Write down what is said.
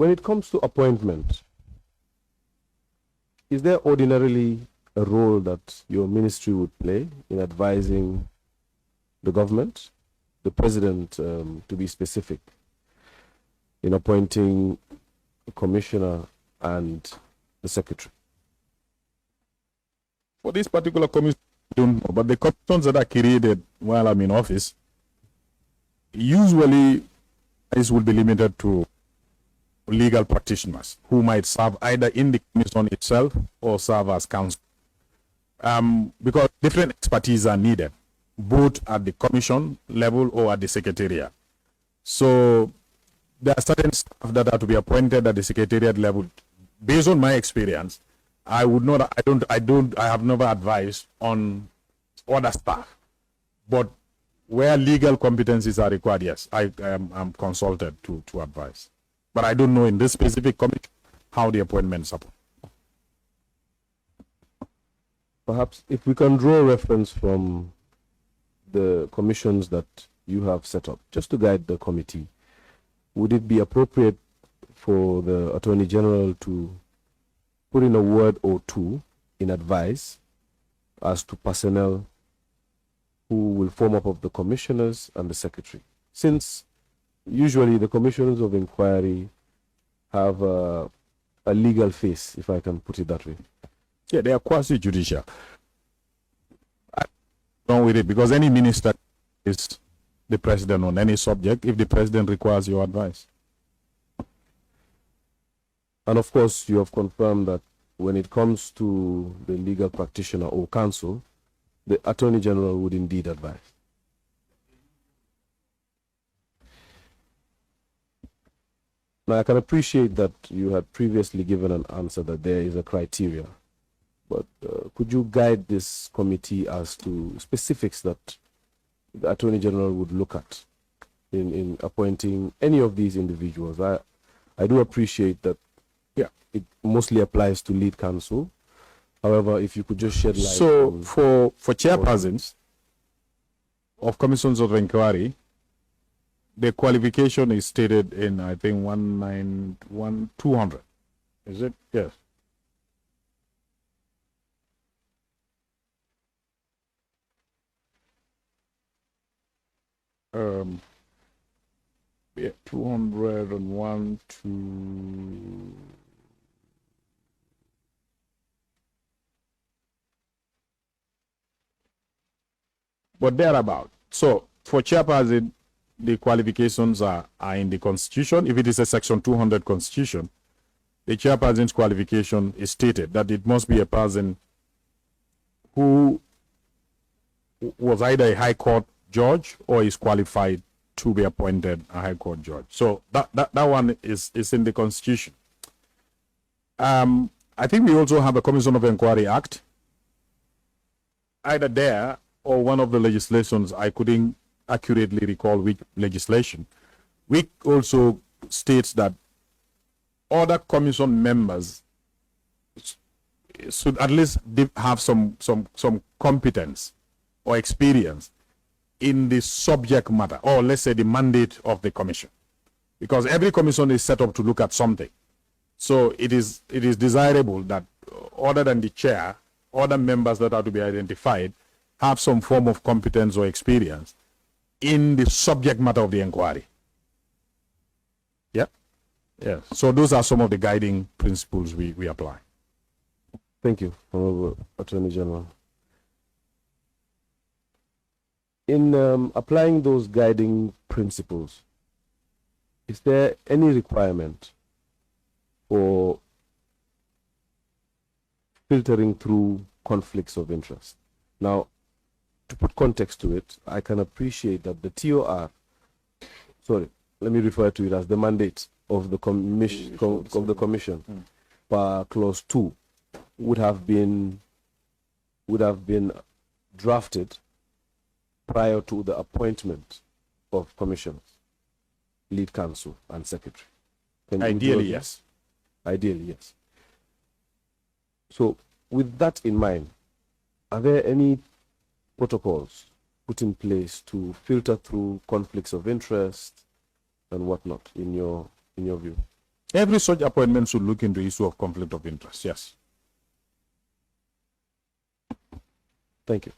when it comes to appointment, is there ordinarily a role that your ministry would play in advising the government, the president, to be specific, in appointing a commissioner and the secretary? For this particular commission, I don't know, but the commissions that are created while I'm in office, usually this will be limited to legal practitioners who might serve either in the commission itself or serve as counsel. Because different expertise are needed, both at the commission level or at the secretariat. So there are certain staff that are to be appointed at the secretariat level. Based on my experience, I have never advised on other staff. But where legal competencies are required, yes, I'm consulted to advise. But I don't know in this specific committee how the appointments happen. Perhaps if we can draw reference from the commissions that you have set up, just to guide the committee, would it be appropriate for the Attorney General to put in a word or two in advice as to personnel who will form up of the commissioners and the secretary? Since usually the commissions of inquiry have a legal face, if I can put it that way. Yeah, they are quasi-judicial. I don't with it, because any minister is the president on any subject if the president requires your advice. And of course, you have confirmed that when it comes to the legal practitioner or counsel, the Attorney General would indeed advise. Now, I can appreciate that you had previously given an answer that there is a criteria, but could you guide this committee as to specifics that the Attorney General would look at in appointing any of these individuals? I do appreciate that. Yeah, it mostly applies to lead counsel. However, if you could just shed light. So for chairpersons of commissions of inquiry, the qualification is stated in, I think, 200. Is it? Yes. Yeah, 201 to... But thereabout. So for chairperson, the qualifications are in the Constitution. If it is a Section 200 Constitution, the chairperson's qualification is stated that it must be a person who was either a High Court judge or is qualified to be appointed a High Court judge. So that one is in the Constitution. I think we also have a Commission of Inquiry Act. Either there or one of the legislations, I couldn't accurately recall which legislation, which also states that other commission members should at least have some competence or experience in the subject matter, or let's say the mandate of the commission, because every commission is set up to look at something. So it is desirable that other than the chair, other members that are to be identified have some form of competence or experience in the subject matter of the inquiry. Yeah? Yeah. So those are some of the guiding principles we apply. Thank you, Honorable Attorney General. In applying those guiding principles, is there any requirement for filtering through conflicts of interest? Now, to put context to it, I can appreciate that the TOR, sorry, let me refer to it as the mandate of the commission, per clause 2 would have been drafted prior to the appointment of commissioners, lead counsel, and secretary. Ideally, yes. Ideally, yes. So, with that in mind, are there any protocols put in place to filter through conflicts of interest and whatnot, in your view? Every such appointment should look into the issue of conflict of interest, yes. Thank you.